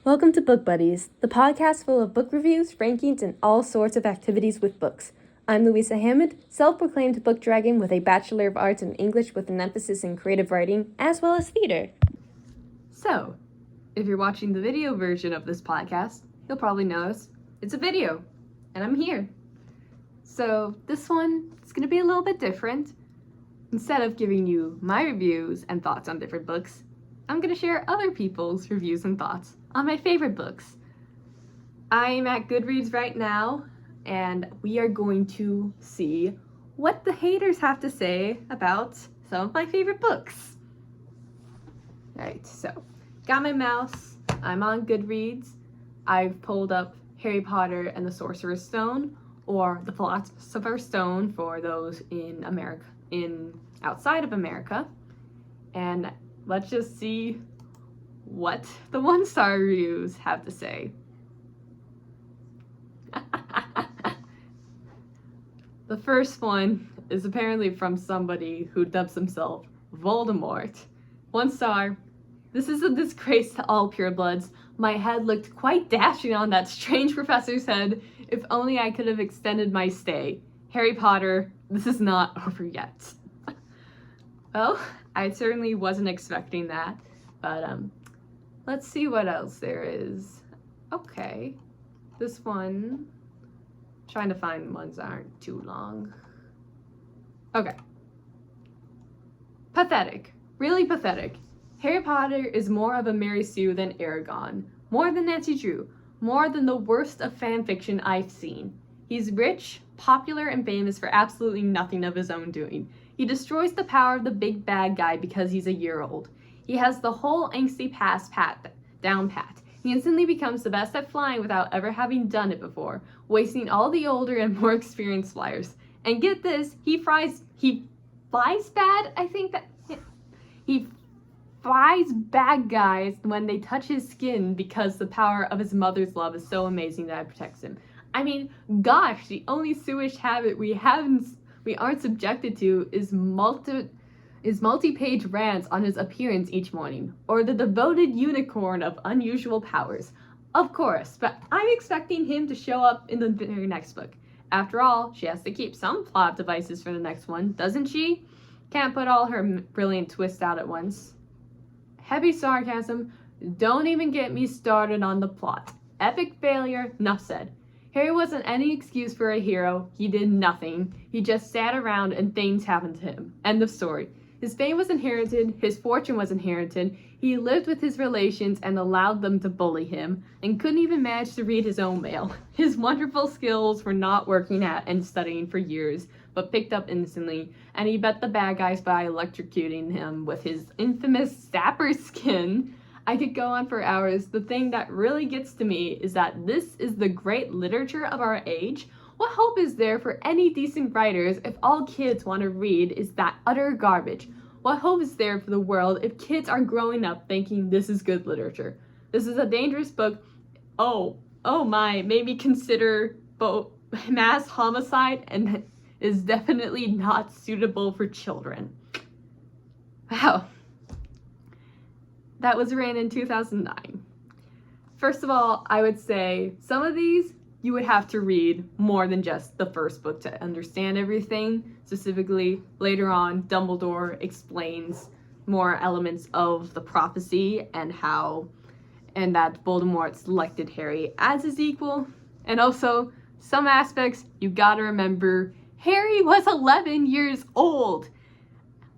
Welcome to Book Buddies, the podcast full of book reviews, rankings, and all sorts of activities with books. I'm Louisa Hammond, self-proclaimed book dragon with a Bachelor of Arts in English with an emphasis in creative writing, as well as theater. So, if you're watching the video version of this podcast, you'll probably notice it's a video, and I'm here. So, this one is going to be a little bit different. Instead of giving you my reviews and thoughts on different books, I'm going to share other people's reviews and thoughts on my favorite books. I'm at Goodreads right now, and we are going to see what the haters have to say about some of my favorite books. Alright, so, got my mouse, I'm on Goodreads, I've pulled up Harry Potter and the Sorcerer's Stone, or the Philosopher's Stone for those in America, outside of America, and let's just see what the one-star reviews have to say. The first one is apparently from somebody who dubs himself Voldemort. 1 star. This is a disgrace to all purebloods. My head looked quite dashing on that strange professor's head. If only I could have extended my stay. Harry Potter, this is not over yet. Well, I certainly wasn't expecting that, but let's see what else there is. Okay, this one, trying to find ones that aren't too long. Okay. Pathetic, really pathetic. Harry Potter is more of a Mary Sue than Aragon, more than Nancy Drew, more than the worst of fan fiction I've seen. He's rich, popular, and famous for absolutely nothing of his own doing. He destroys the power of the big bad guy because he's a year old. He has the whole angsty past down pat. He instantly becomes the best at flying without ever having done it before, wasting all the older and more experienced flyers. And get this, he flies bad, I think that, he flies bad guys when they touch his skin because the power of his mother's love is so amazing that it protects him. I mean, gosh, the only Suish habit we aren't subjected to is multi-page rants on his appearance each morning, or the devoted unicorn of unusual powers. Of course, but I'm expecting him to show up in the very next book. After all, she has to keep some plot devices for the next one, doesn't she? Can't put all her brilliant twists out at once. Heavy sarcasm, don't even get me started on the plot. Epic failure, enough said. Harry wasn't any excuse for a hero. He did nothing. He just sat around and things happened to him. End of story. His fame was inherited. His fortune was inherited. He lived with his relations and allowed them to bully him, and couldn't even manage to read his own mail. His wonderful skills were not working at and studying for years, but picked up instantly, and he bet the bad guys by electrocuting him with his infamous sapper skin. I could go on for hours. The thing that really gets to me is that this is the great literature of our age. What hope is there for any decent writers if all kids want to read is that utter garbage? What hope is there for the world if kids are growing up thinking this is good literature? This is a dangerous book. Oh my, made me consider both mass homicide and is definitely not suitable for children. Wow. That was written in 2009. First of all, I would say some of these you would have to read more than just the first book to understand everything. Specifically, later on, Dumbledore explains more elements of the prophecy and that Voldemort selected Harry as his equal. And also, some aspects you gotta remember, Harry was 11 years old.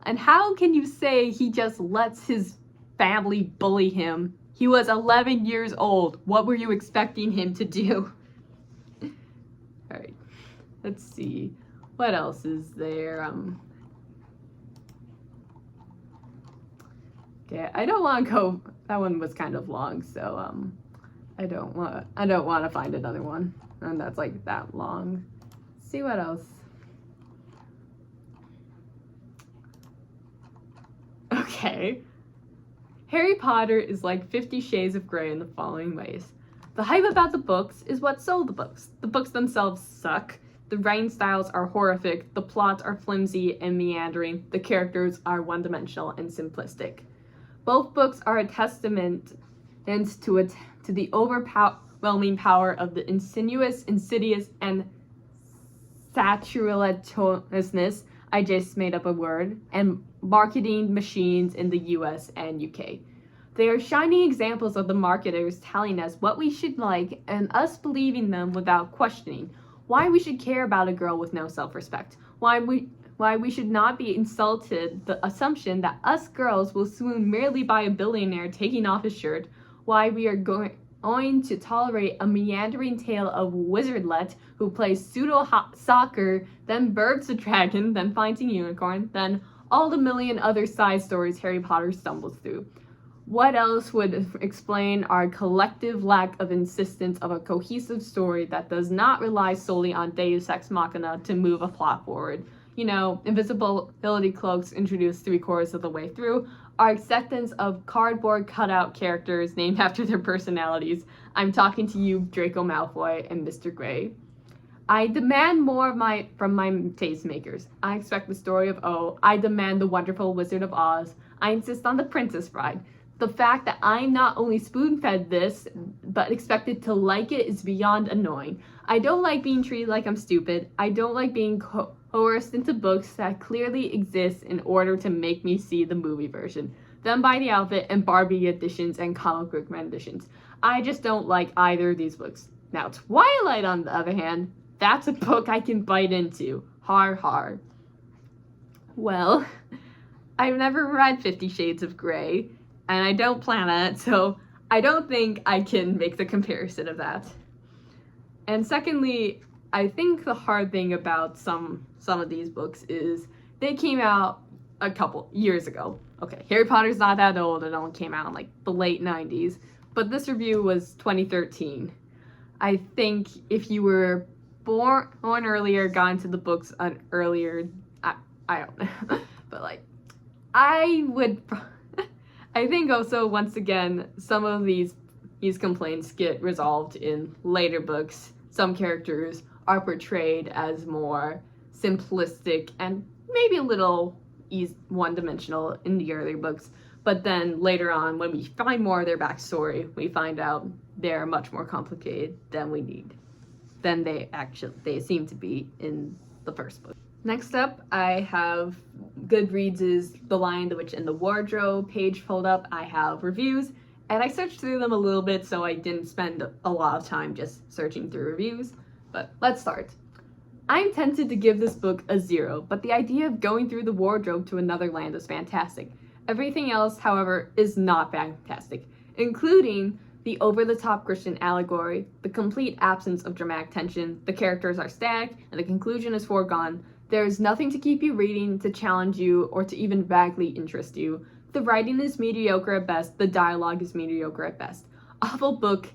And how can you say he just lets his family bully him? He was 11 years old. What were you expecting him to do? Alright, let's see. What else is there? Okay, I don't want to go. That one was kind of long, so I don't want to find another one, and that's like that long. Let's see what else. Okay. Harry Potter is like 50 Shades of Grey in the following ways. The hype about the books is what sold the books. The books themselves suck. The writing styles are horrific. The plots are flimsy and meandering. The characters are one-dimensional and simplistic. Both books are a testament to to the overwhelming power of the insidious, and saturationist, I just made up a word, and marketing machines in the US and UK. They are shining examples of the marketers telling us what we should like and us believing them without questioning. Why we should care about a girl with no self-respect. Why we should not be insulted the assumption that us girls will swoon merely by a billionaire taking off his shirt. Why we are going to tolerate a meandering tale of wizardlet who plays pseudo-soccer, then births a dragon, then finds a unicorn, then all the million other side stories Harry Potter stumbles through. What else would explain our collective lack of insistence of a cohesive story that does not rely solely on deus ex machina to move a plot forward? You know, invisibility cloaks introduced 3/4 of the way through, our acceptance of cardboard cutout characters named after their personalities. I'm talking to you, Draco Malfoy and Mr. Grey. I demand more from my tastemakers. I expect the story of O. I demand the wonderful Wizard of Oz. I insist on the Princess Bride. The fact that I'm not only spoon-fed this, but expected to like it is beyond annoying. I don't like being treated like I'm stupid. I don't like being coerced into books that clearly exist in order to make me see the movie version, then buy the outfit and Barbie editions and comic book renditions. I just don't like either of these books. Now, Twilight, on the other hand, that's a book I can bite into. Har har. Well, I've never read 50 Shades of Grey, and I don't plan on it, so I don't think I can make the comparison of that. And secondly, I think the hard thing about some of these books is they came out a couple years ago. Okay, Harry Potter's not that old, it only came out in like the late 90s, but this review was 2013. I think if you were born earlier, got into the books earlier, I don't know, but like, I think also, once again, some of these complaints get resolved in later books. Some characters are portrayed as more simplistic and maybe a little one-dimensional in the earlier books, but then later on, when we find more of their backstory, we find out they're much more complicated than they seem to be in the first book. Next up, I have Goodreads' The Lion, the Witch, and the Wardrobe page pulled up. I have reviews, and I searched through them a little bit, so I didn't spend a lot of time just searching through reviews. But let's start. I'm tempted to give this book a 0, but the idea of going through the wardrobe to another land is fantastic. Everything else, however, is not fantastic, including the over-the-top Christian allegory, the complete absence of dramatic tension, the characters are static, and the conclusion is foregone. There is nothing to keep you reading, to challenge you, or to even vaguely interest you. The writing is mediocre at best, the dialogue is mediocre at best. Awful book.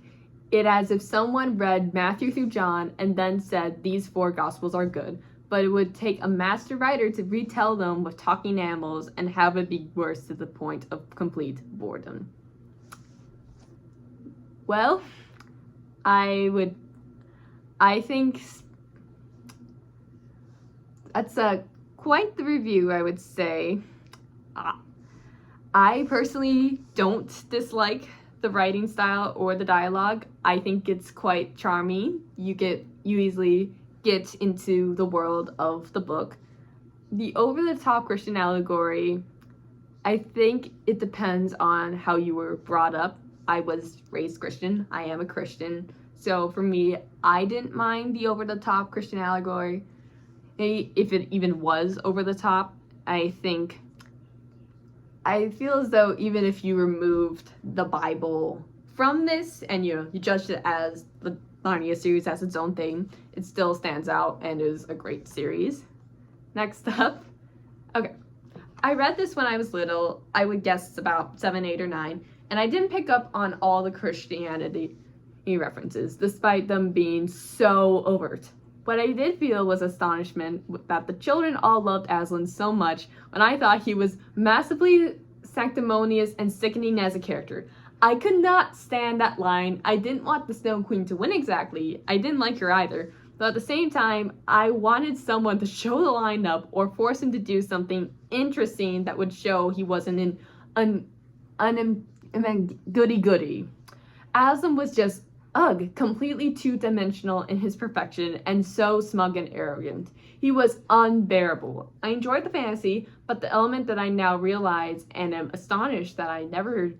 It as if someone read Matthew through John and then said these 4 gospels are good, but it would take a master writer to retell them with talking animals and have it be worse to the point of complete boredom. Well, I think that's quite the review, I would say. I personally don't dislike the writing style or the dialogue. I think it's quite charming. You easily get into the world of the book. The over-the-top Christian allegory, I think it depends on how you were brought up. I was raised Christian. I am a Christian. So for me, I didn't mind the over-the-top Christian allegory. If it even was over-the-top, I feel as though even if you removed the Bible from this and you judged it as the Narnia series as its own thing, it still stands out and is a great series. Next up, okay, I read this when I was little. I would guess about 7, 8, or 9, and I didn't pick up on all the Christianity references, despite them being so overt. What I did feel was astonishment that the children all loved Aslan so much when I thought he was massively sanctimonious and sickening as a character. I could not stand that line. I didn't want the Snow Queen to win exactly. I didn't like her either. But at the same time, I wanted someone to show the line up or force him to do something interesting that would show he wasn't an goody-goody. Aslan was just, completely two-dimensional in his perfection and so smug and arrogant. He was unbearable. I enjoyed the fantasy, but the element that I now realize and am astonished that I never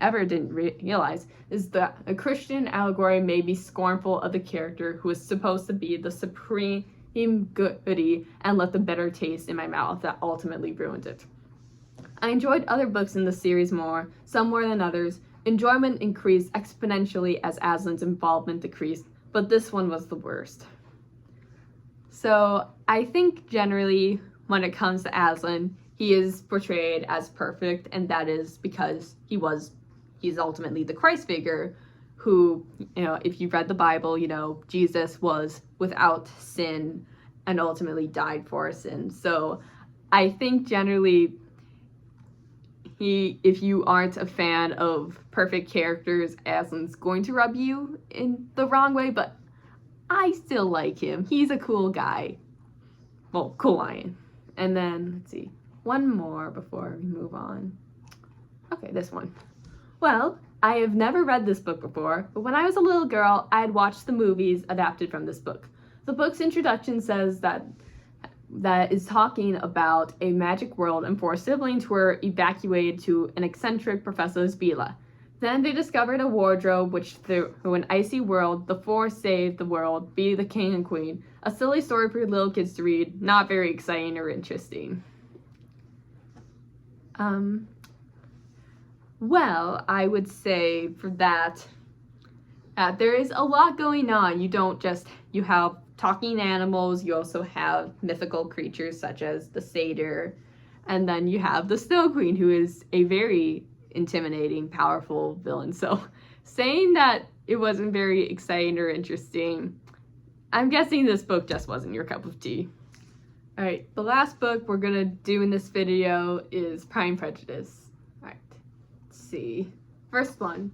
ever didn't realize is that a Christian allegory made me scornful of the character who was supposed to be the supreme goody and left a bitter taste in my mouth that ultimately ruined it. I enjoyed other books in the series more, some more than others. Enjoyment increased exponentially as Aslan's involvement decreased, but this one was the worst. So I think generally when it comes to Aslan, he is portrayed as perfect, and that is because he's ultimately the Christ figure who, if you've read the Bible, Jesus was without sin and ultimately died for our sins. So I think generally if you aren't a fan of perfect characters, Aslan's going to rub you in the wrong way, but I still like him. He's a cool guy. Well, cool lion. And then, let's see, one more before we move on. Okay, this one. Well, I have never read this book before, but when I was a little girl, I had watched the movies adapted from this book. The book's introduction says that is talking about a magic world and four siblings who were evacuated to an eccentric Professor's villa. Then they discovered a wardrobe which through an icy world, the four saved the world, be the king and queen. A silly story for little kids to read, not very exciting or interesting. Well, I would say for that, there is a lot going on. You have talking animals, you also have mythical creatures such as the satyr, and then you have the Snow Queen, who is a very intimidating, powerful villain. So saying that it wasn't very exciting or interesting, I'm guessing this book just wasn't your cup of tea. Alright, the last book we're gonna do in this video is Pride and Prejudice. Alright, let's see. First one.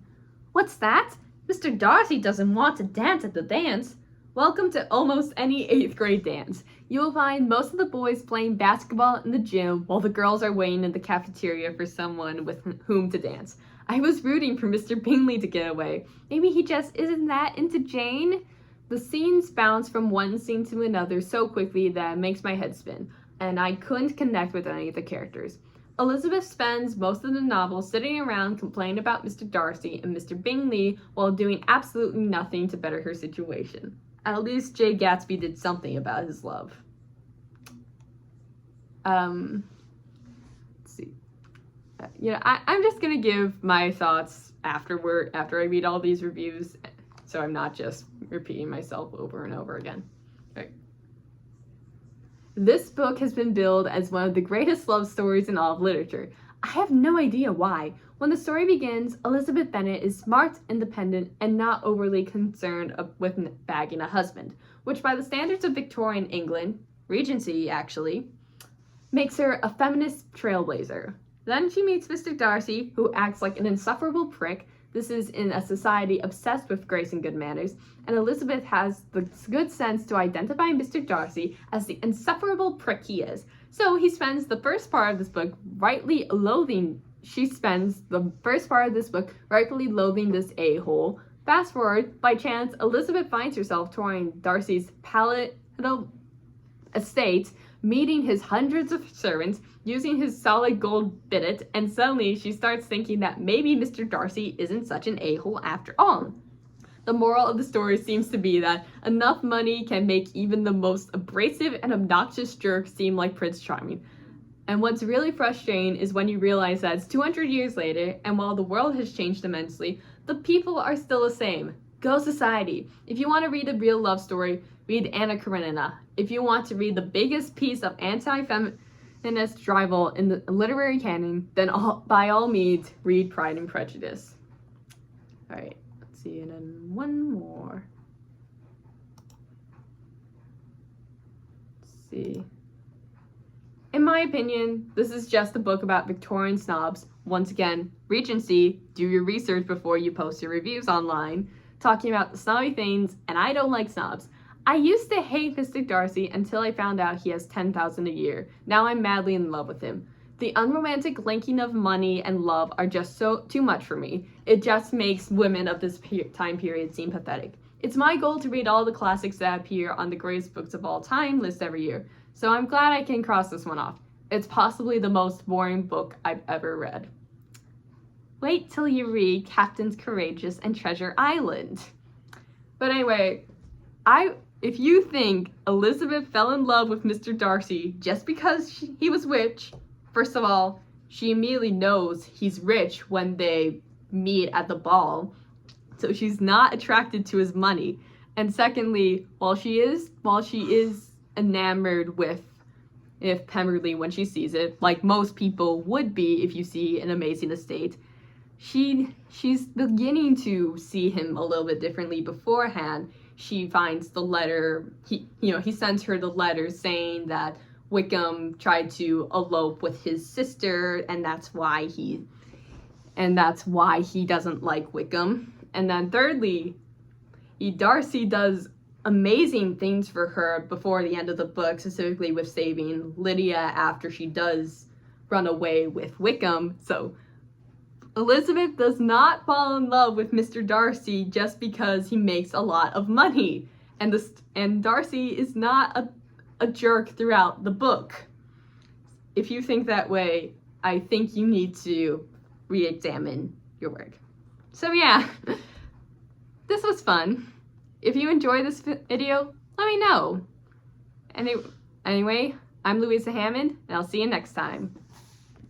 What's that? Mr. Darcy doesn't want to dance at the dance. Welcome to almost any 8th grade dance. You will find most of the boys playing basketball in the gym while the girls are waiting in the cafeteria for someone with whom to dance. I was rooting for Mr. Bingley to get away. Maybe he just isn't that into Jane? The scenes bounce from one scene to another so quickly that it makes my head spin, and I couldn't connect with any of the characters. Elizabeth spends most of the novel sitting around complaining about Mr. Darcy and Mr. Bingley while doing absolutely nothing to better her situation. At least Jay Gatsby did something about his love. Let's see. I'm just gonna give my thoughts after I read all these reviews, so I'm not just repeating myself over and over again. Right. This book has been billed as one of the greatest love stories in all of literature. I have no idea why. When the story begins, Elizabeth Bennet is smart, independent, and not overly concerned with bagging a husband, which by the standards of Victorian England, Regency actually, makes her a feminist trailblazer. Then she meets Mr. Darcy, who acts like an insufferable prick. This is in a society obsessed with grace and good manners, and Elizabeth has the good sense to identify Mr. Darcy as the insufferable prick he is. So she spends the first part of this book rightfully loathing this a-hole. Fast forward, by chance, Elizabeth finds herself touring Darcy's palatial estate, meeting his hundreds of servants, using his solid gold billet, and suddenly she starts thinking that maybe Mr. Darcy isn't such an a-hole after all. The moral of the story seems to be that enough money can make even the most abrasive and obnoxious jerk seem like Prince Charming. And what's really frustrating is when you realize that it's 200 years later, and while the world has changed immensely, the people are still the same. Go society. If you want to read a real love story, read Anna Karenina. If you want to read the biggest piece of anti-feminist drivel in the literary canon, then by all means, read Pride and Prejudice. Alright, let's see, and then one more. Let's see. In my opinion, this is just a book about Victorian snobs. Once again, Regency, do your research before you post your reviews online, talking about the snobby things, and I don't like snobs. I used to hate Mr. Darcy until I found out he has $10,000 a year. Now I'm madly in love with him. The unromantic linking of money and love are just too much for me. It just makes women of this time period seem pathetic. It's my goal to read all the classics that appear on the greatest books of all time list every year, so I'm glad I can cross this one off. It's possibly the most boring book I've ever read. Wait till you read Captains Courageous and Treasure Island. But anyway, if you think Elizabeth fell in love with Mr. Darcy just because he was rich, first of all, she immediately knows he's rich when they meet at the ball, so she's not attracted to his money. And secondly, while she is enamored with Pemberley when she sees it, like most people would be if you see an amazing estate, she's beginning to see him a little bit differently beforehand. She finds the letter, he sends her the letter saying that Wickham tried to elope with his sister, and that's why he doesn't like Wickham. And then thirdly, Darcy does amazing things for her before the end of the book, specifically with saving Lydia after she does run away with Wickham. So Elizabeth does not fall in love with Mr. Darcy just because he makes a lot of money. And Darcy is not a jerk throughout the book. If you think that way, I think you need to re-examine your work. So yeah, this was fun. If you enjoyed this video, let me know. Anyway, I'm Louisa Hammond, and I'll see you next time.